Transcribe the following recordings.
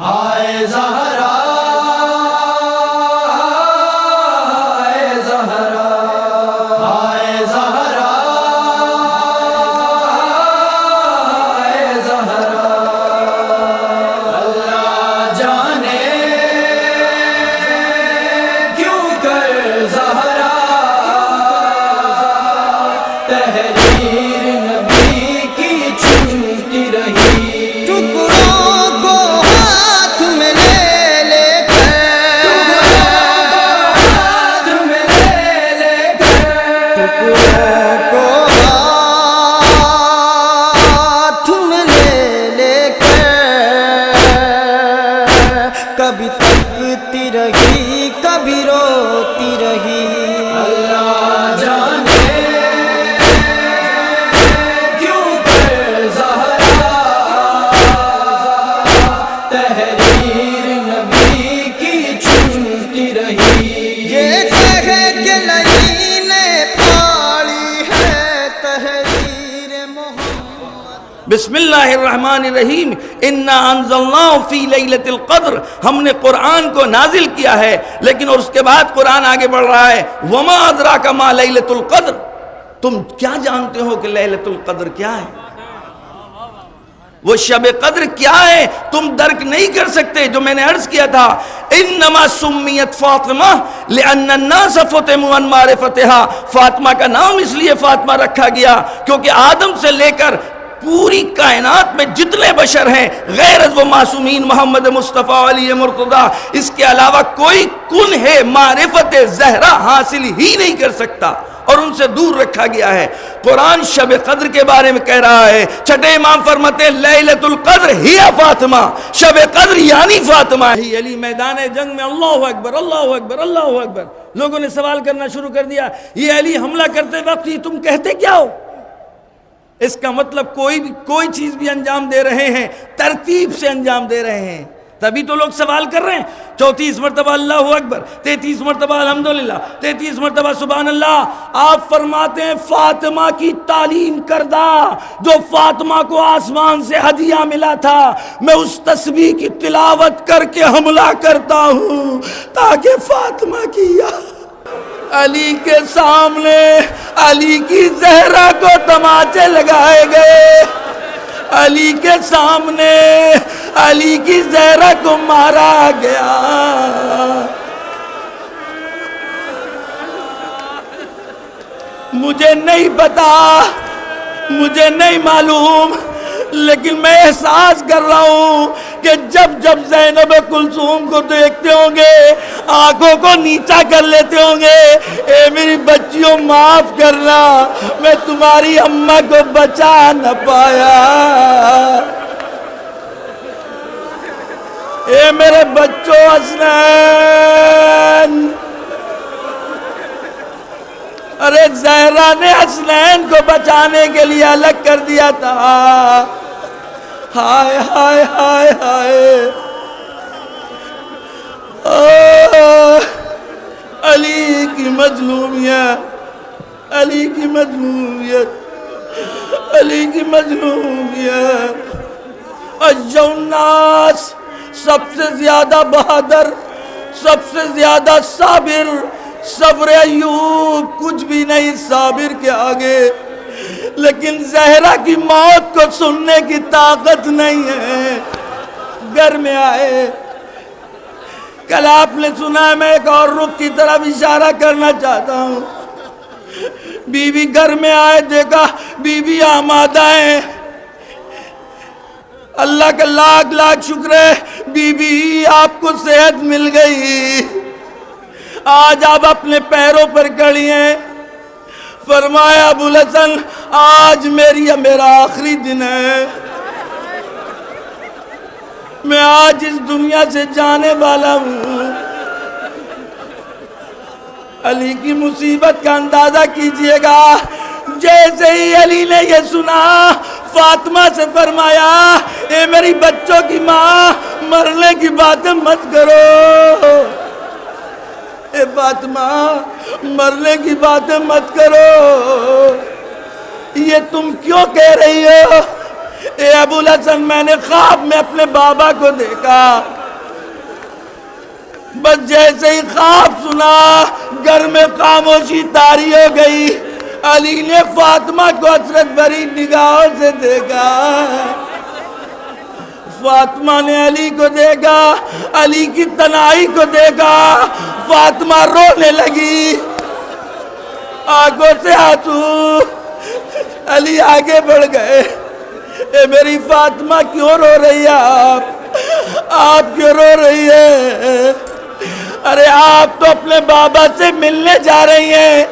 ہائے زہرا ہائے زہرا ہائے زہرا ہائے زہرا اللہ جانے کیوں کر زہرا تحریر نبی کی چنتی رہی کبھی تکتی رہی کبھی روتی رہی اللہ جانے کیوں کر زہرا تحریر نبی کی چنتی رہی یہ کہے کہ علی نے پاڑی ہے تحریر محمد۔ بسم اللہ الرحمن الرحیم انا انزلناہ فی لیلۃ القدر، ہم نے قرآن کو نازل کیا ہے، لیکن اور اس کے بعد قرآن آگے بڑھ رہا ہے وما ادراک ما لیلۃ القدر، تم کیا جانتے ہو کہ لیلۃ القدر کیا ہے، وہ شب قدر کیا ہے تم درک نہیں کر سکتے۔ جو میں نے عرض کیا تھا انما سمیت فاطمہ لان الناس فتموا عن معرفتها، فاطمہ کا نام اس لیے فاطمہ رکھا گیا کیونکہ آدم سے لے کر پوری کائنات میں جتنے بشر ہیں غیر از وہ معصومین محمد مصطفیٰ علی مرتضیٰ، اس کے علاوہ کوئی کنہ معرفت زہرا حاصل ہی نہیں کر سکتا اور ان سے دور رکھا گیا ہے۔ قرآن شب قدر کے بارے میں کہہ رہا ہے، چھٹے امام فرماتے ہیں لیلۃ القدر ہی فاطمہ، شب قدر یعنی فاطمہ ہی علی۔ میدان جنگ میں اللہ اکبر اللہ اکبر اللہ اکبر، لوگوں نے سوال کرنا شروع کر دیا یہ علی حملہ کرتے وقت یہ تم کہتے کیا ہو؟ اس کا مطلب کوئی چیز بھی انجام دے رہے ہیں ترتیب سے انجام دے رہے ہیں، تبھی تو لوگ سوال کر رہے ہیں۔ 34 مرتبہ اللہ اکبر، 33 مرتبہ الحمدللہ، 33 مرتبہ سبحان اللہ۔ آپ فرماتے ہیں فاطمہ کی تعلیم کردہ، جو فاطمہ کو آسمان سے ہدیہ ملا تھا، میں اس تسبیح کی تلاوت کر کے حملہ کرتا ہوں تاکہ فاطمہ کی یاد علی کے سامنے علی کی زہرا کو تماچے لگائے گئے، علی کے سامنے علی کی زہرا کو مارا گیا۔ مجھے نہیں پتا، مجھے نہیں معلوم، لیکن میں احساس کر رہا ہوں کہ جب زینب کلثوم کو دیکھتے ہوں گے آنکھوں کو نیچا کر لیتے ہوں گے، اے میری بچیوں معاف کرنا میں تمہاری اماں کو بچا نہ پایا، اے میرے بچوں حسنین، ارے زہرا نے حسنین کو بچانے کے لیے الگ کر دیا تھا۔ ہائے ہائے ہائے ہائے، علی کی مظلومیت، علی کی مظلومیت، علی کی مظلومیت۔ اشجع الناس، سب سے زیادہ بہادر، سب سے زیادہ صابر، صبر ایوب کچھ بھی نہیں صابر کے آگے، لیکن زہرا کی موت کو سننے کی طاقت نہیں ہے۔ گھر میں آئے، کل آپ نے سنا ہے، میں ایک اور رخ کی طرف اشارہ کرنا چاہتا ہوں۔ بی بی گھر میں آئے، دیکھا بی بی آمادہ ہیں، اللہ کا لاکھ لاکھ شکر ہے بی بی آپ کو صحت مل گئی، آج آپ اپنے پیروں پر کھڑی ہیں۔ فرمایا ابوالحسن آج میرا آخری دن ہے، میں آج اس دنیا سے جانے والا ہوں۔ علی کی مصیبت کا اندازہ کیجئے گا، جیسے ہی علی نے یہ سنا فاطمہ سے فرمایا اے میری بچوں کی ماں مرنے کی باتیں مت کرو، اے فاطمہ مرنے کی باتیں مت کرو، یہ تم کیوں کہہ رہی ہو؟ اے ابوالحسن میں نے خواب میں اپنے بابا کو دیکھا، بس جیسے ہی خواب سنا گھر میں خاموشی طاری ہو گئی۔ علی نے فاطمہ کو حسرت بھری نگاہوں سے دیکھا، فاطمہ نے علی کو دیکھا، علی کی تنہائی کو دیکھا، فاطمہ رونے لگی، آنکھوں سے آنسو۔ علی آگے بڑھ گئے، اے میری فاطمہ کیوں رو رہی ہے آپ کیوں رو رہی ہے؟ ارے آپ تو اپنے بابا سے ملنے جا رہی ہیں،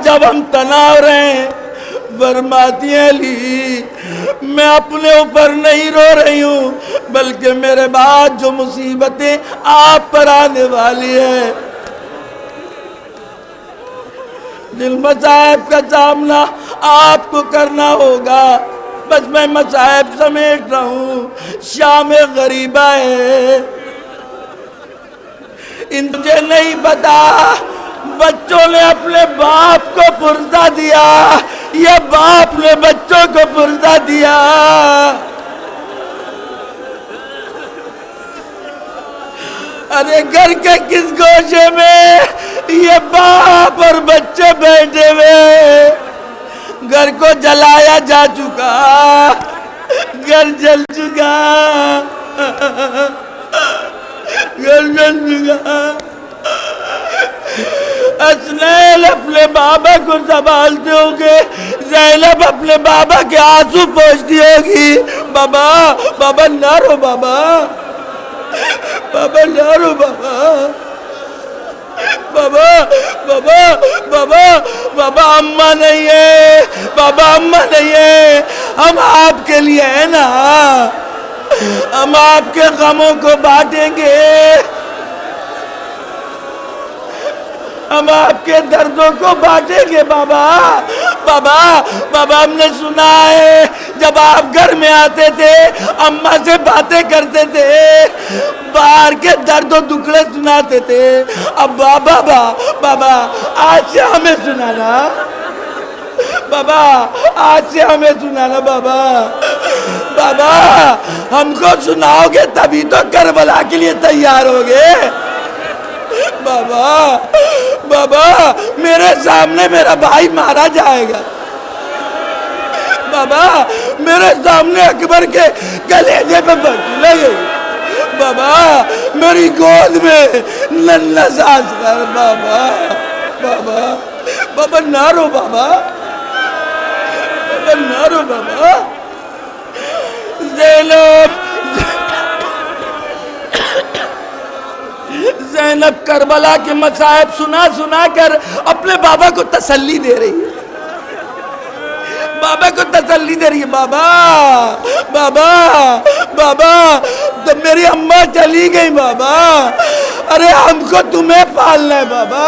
جب ہم تناؤ رہے ہیں۔ فرماتی ہیں علی میں اپنے اوپر نہیں رو رہی ہوں، بلکہ میرے بعد جو مصیبتیں آپ پر آنے والی ہیں، جن مصائب کا سامنا آپ کو کرنا ہوگا، بس میں مصائب سمیٹ رہا ہوں۔ شام غریبہ ہے، مجھے نہیں پتا بچوں نے اپنے باپ کو پرزہ دیا یا باپ نے بچوں کو پرزہ دیا۔ ارے گھر کے کس گوشے میں یہ باپ اور بچے بیٹھے ہوئے، گھر کو جلایا جا چکا، گھر جل چکا، گھر جل چکا۔ حسنین اپنے بابا کو سنبھالتے ہوگے، زینب اپنے بابا کے آنسو پوچھتی ہوگی، بابا بابا نہ رو، بابا بابا نہ رو، بابا بابا بابا بابا بابا اماں نہیں ہے، بابا اماں نہیں ہے، ہم آپ کے لیے ہیں نا، ہم آپ کے غموں کو بانٹیں گے، ہم آپ کے دردوں کو بانٹیں گے بابا۔ بابا بابا ہم نے سنا ہے جب آپ گھر میں آتے تھے اماں سے باتیں کرتے تھے، باہر کے درد و دکھڑے سناتے تھے، اب بابا بابا آج سے ہمیں سنانا، بابا آج سے ہمیں سنانا، بابا بابا ہم کو سناؤ گے تبھی تو کربلا کے لیے تیار ہوگے۔ بابا بابا میرے سامنے میرا بھائی مارا جائے گا، بابا میرے سامنے اکبر کے کلیجے پہ بچ لگے گی، بابا میری گود میں ننھا سانس کر، بابا بابا بابا نہ رو، بابا بابا نہ رو، بابا۔ زینب کربلا کے مصائب سنا سنا کر اپنے بابا کو تسلی دے رہی ہے، بابا کو تسلی دے رہی ہے، بابا بابا بابا تو میری اماں چلی گئی، بابا ارے ہم کو تمہیں پالنا ہے، بابا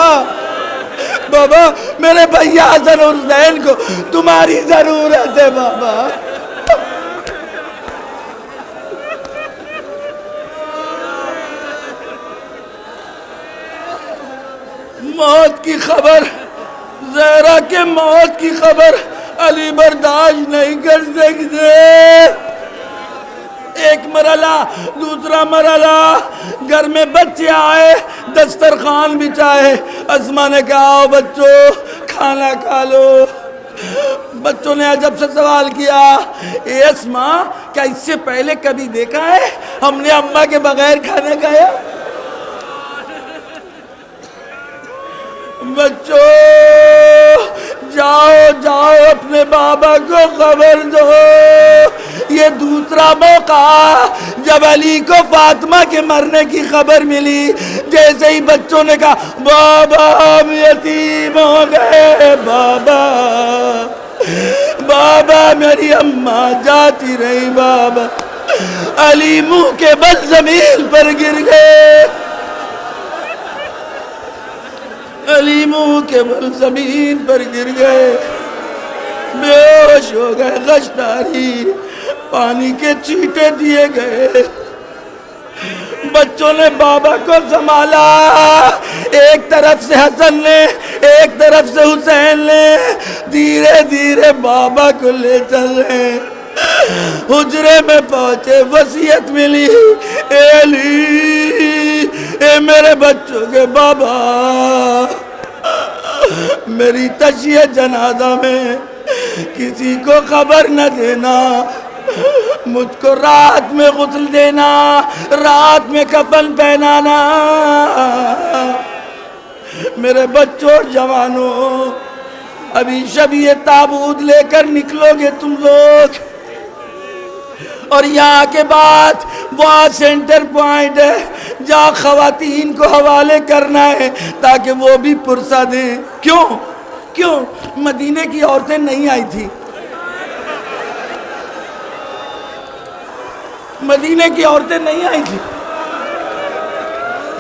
بابا میرے بھیا حسن اور حسین کو تمہاری ضرورت ہے، بابا۔ موت کی خبر، زہرا کے موت کی خبر علی برداشت نہیں کر سکتے، ایک مرحلہ، دوسرا مرحلہ، گھر میں بچے آئے، دسترخوان بچھائے، اسماء نے کہا آؤ بچوں کھانا کھا لو۔ بچوں نے عجب سے سوال کیا، اے اسماء کیا اس سے پہلے کبھی دیکھا ہے ہم نے اماں کے بغیر کھانا کھایا؟ بچوں جاؤ جاؤ اپنے بابا کو خبر دو، یہ دوسرا موقع جب علی کو فاطمہ کے مرنے کی خبر ملی، جیسے ہی بچوں نے کہا بابا ہم یتیم ہو گئے، بابا بابا میری اماں جاتی رہی، بابا، علی منہ کے بل زمین پر گر گئے، علی منہ کے بل زمین پر گر گئے، بے ہوش ہو گئے، غشتاری پانی کے چیٹے دیے گئے، بچوں نے بابا کو سنبھالا، ایک طرف سے حسن نے، ایک طرف سے حسین نے، دھیرے دھیرے بابا کو لے چلے، حجرے میں پہنچے، وصیت ملی، اے علی، اے میرے بچوں کے بابا، میری تشیع جنازہ میں کسی کو خبر نہ دینا، مجھ کو رات میں غسل دینا، رات میں کفن پہنانا، میرے بچوں اور جوانوں، ابھی شبیہ تابوت لے کر نکلو گے تم لوگ، اور یہاں کے بعد وہاں سینٹر پوائنٹ ہے جہاں خواتین کو حوالے کرنا ہے تاکہ وہ بھی پرسہ دیں۔ کیوں مدینے کی عورتیں نہیں آئی تھی؟ مدینے کی عورتیں نہیں آئی تھی؟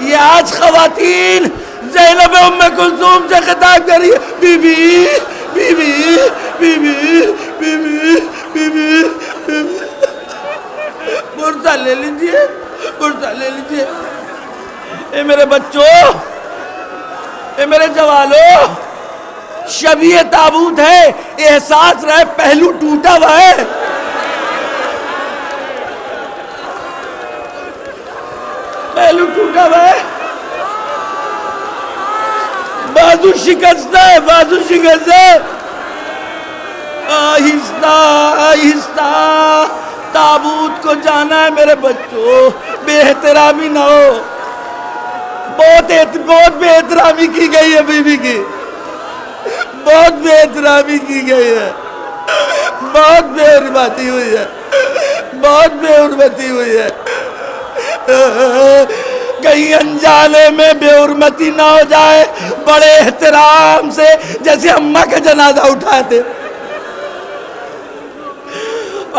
یہ آج خواتین زینب ام کلثوم سے خطاب کری ہے، بی بی بی بی بی بی بی بی بی بی، پرسہ لے لیجئے، پرسہ لے لیجئے۔ اے میرے بچوں، اے میرے جوانوں، شبیہ تابوت ہے، احساس رہے پہلو ٹوٹا ہوا ہے، پہلو ٹوٹا ہوا ہے، بازو شکست ہے، بازو شکست ہے، آہستہ آہستہ تابوت کو جانا ہے میرے بچوں، بے احترامی نہ ہو، بہت بے احترامی کی گئی ہے بی بی کی، بہت بے احترامی کی گئی ہے، بہت بے حرمتی ہوئی ہے، بہت بے حرمتی ہوئی ہے، کہیں انجانے میں بے حرمتی نہ ہو جائے، بڑے احترام سے جیسے اماں کا جنازہ اٹھاتے،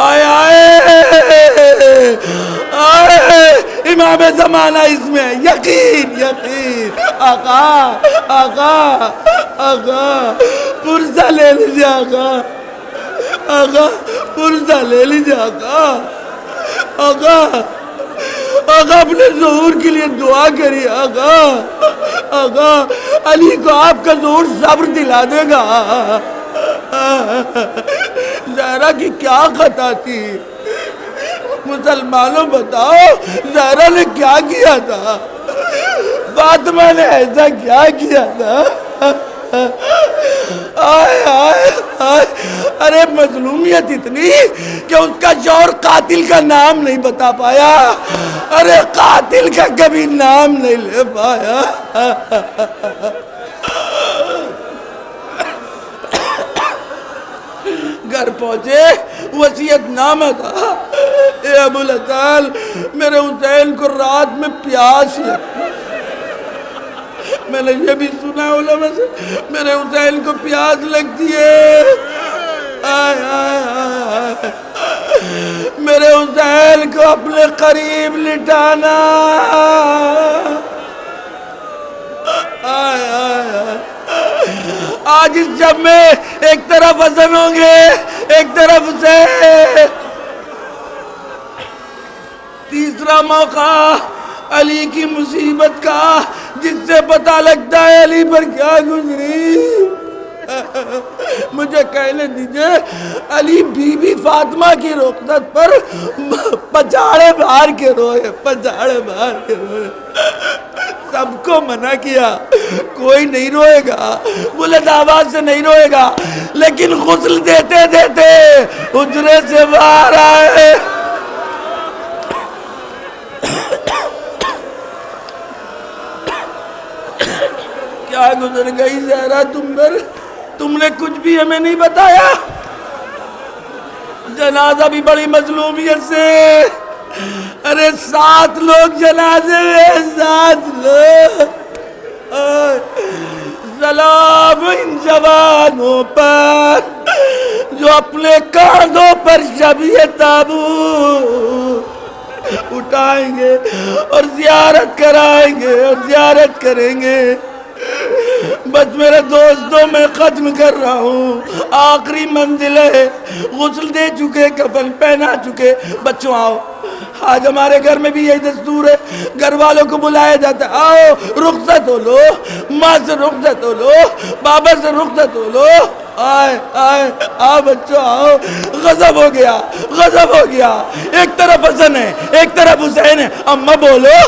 آئے آئے آئے، امام زمانہ اس میں، یقین یقین، آقا آقا آقا، پرسہ لے لیجئے آقا، آقا پرسہ لے لیجئے آقا، آقا آقا اپنے ظہور کے لیے دعا کریے آقا، آقا علی کو آپ کا ظہور صبر دلا دے گا، زہرا کی کیا خطا تھی؟ مسلمانوں بتاؤ زہرا نے کیا کیا تھا؟ فاطمہ نے ایسا کیا کیا تھا؟ آئے آئے آئے، ارے مظلومیت اتنی کہ اس کا شوہر قاتل کا نام نہیں بتا پایا، ارے قاتل کا کبھی نام نہیں لے پایا، گھر پہنچے، وصیت نامہ تھا، اے ابو الحسن میرے حسین کو رات میں پیاس لگتی، میں نے یہ بھی سنا ہے علماء سے، میرے حسین کو پیاس لگتی ہے، آئے آئے آئے، میرے حسین کو اپنے قریب لٹانا، آئے آئے آئے، آج اس جب میں ایک طرف حسن ہوں گے، ایک طرف حسین، تیسرا موقع علی کی مصیبت کا، جس سے پتہ لگتا ہے علی پر کیا گزری، مجھے کہنے دیجئے، علی بی بی فاطمہ کی رخصت پر پچاڑے بھار کے روئے، پچاڑے بھار کے روئے، سب کو منع کیا، کوئی نہیں روئے گا، بلند آواز سے نہیں روئے گا، لیکن غسل دیتے دیتے حجرے سے باہر آئے، کیا گزر گئی زہرا تم پر، تم نے کچھ بھی ہمیں نہیں بتایا، جنازہ بھی بڑی مظلومیت سے، ارے 7 لوگ جنازے میں، 7 لوگ، سلام ان جوانوں پر جو اپنے کاندھوں پر شبیہ تابوت اٹھائیں گے اور زیارت کرائیں گے اور زیارت کریں گے۔ بس میرے دوستوں میں ختم کر رہا ہوں، آخری منزل ہے، غسل دے چکے، کفن پہنا چکے، بچوں آؤ، آج ہمارے گھر میں بھی یہی دستور ہے، گھر والوں کو بلایا جاتا ہے، آؤ رخصت ہو لو، ماں سے رخصت ہو لو، بابا سے رخصت ہو لو، آئے آئے آؤ بچوں آؤ۔ غضب ہو گیا، غضب ہو گیا، ایک طرف حسن ہے ایک طرف حسین ہے، اماں بولو،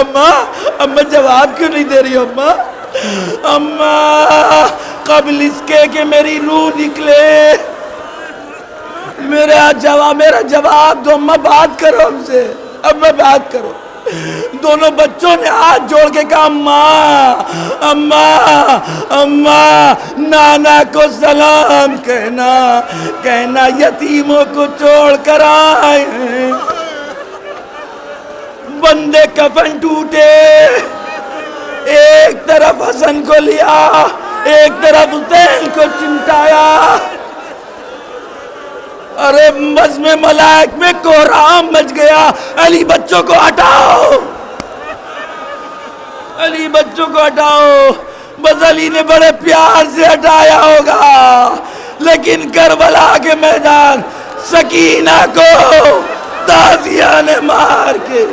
اماں جواب کیوں نہیں دے رہی ہو اماں؟ اماں قبل اس کے کہ میری روح نکلے میرا جواب دو، اماں بات کرو ہم سے، اماں بات کرو۔ دونوں بچوں نے ہاتھ جوڑ کے کہا اماں نانا کو سلام کہنا یتیموں کو چھوڑ کر آئے ہیں۔ بندے کفن ٹوٹے، ایک طرف حسن کو لیا ایک طرف حسین کو چمٹایا۔ ارے بزم ملائک میں کوہرام مچ گیا، علی بچوں کو ہٹاؤ، علی بچوں کو ہٹاؤ۔ بس علی نے بڑے پیار سے ہٹایا ہوگا، لیکن کربلا کے میدان سکینہ کو تازیہ نے مار کے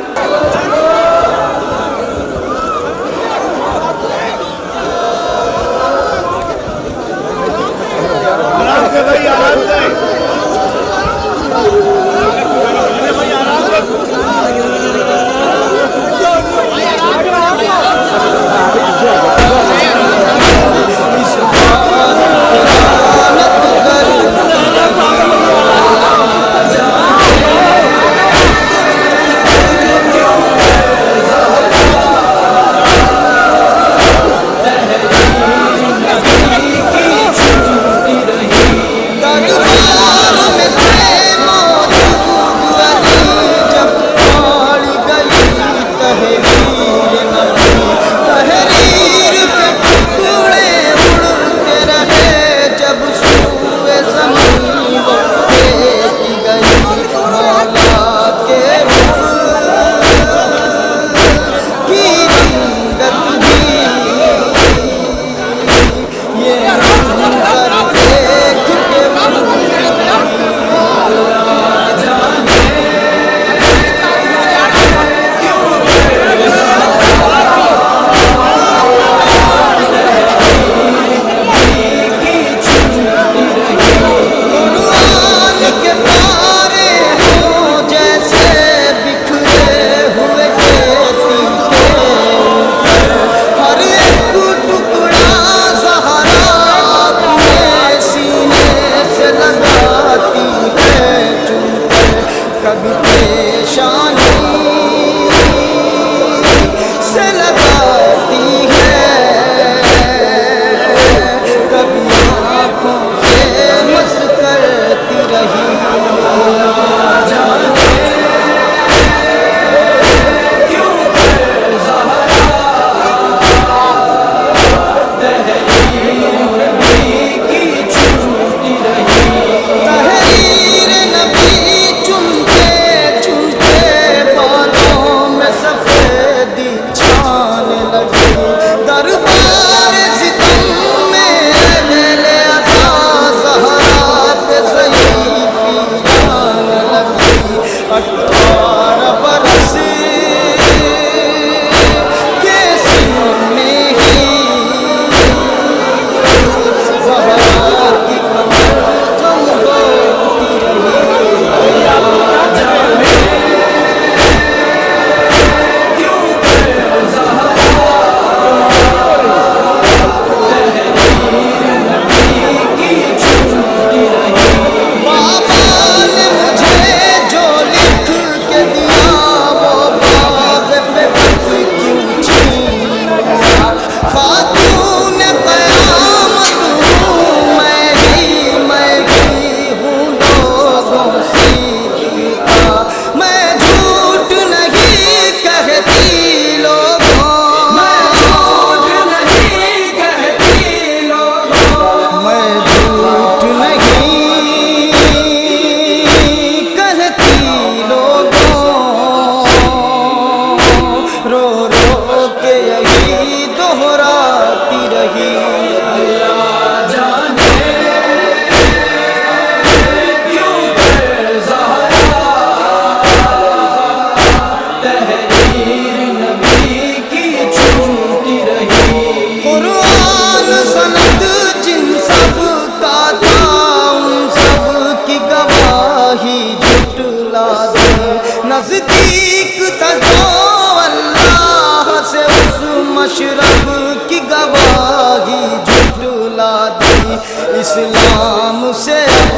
نزدیک تھا جو اللہ سے اس مشرب کی گواہی جھٹلا دی، اسلام سے اب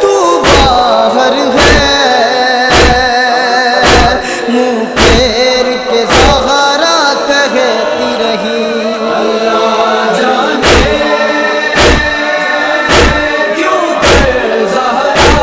تو باہر ہے، منہ پھیر کے زہرا کہتی رہی کیوں کر زہرا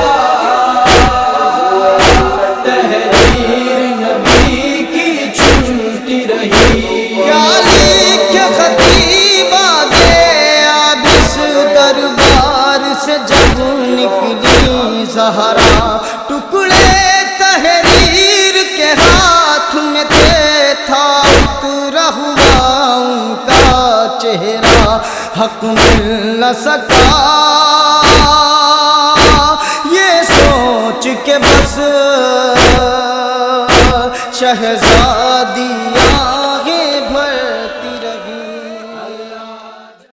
تحریر نبی کی چنتی رہی؟ پیالی کے خطیب آگے اب اس دربار سے جب نکلی زہرا، ٹکڑے تحریر کے ہاتھ میں تھے، تھا اترا ہوا ان کا چہرہ، حق مل نہ سکا یہ سوچ کے بس شہزادیاں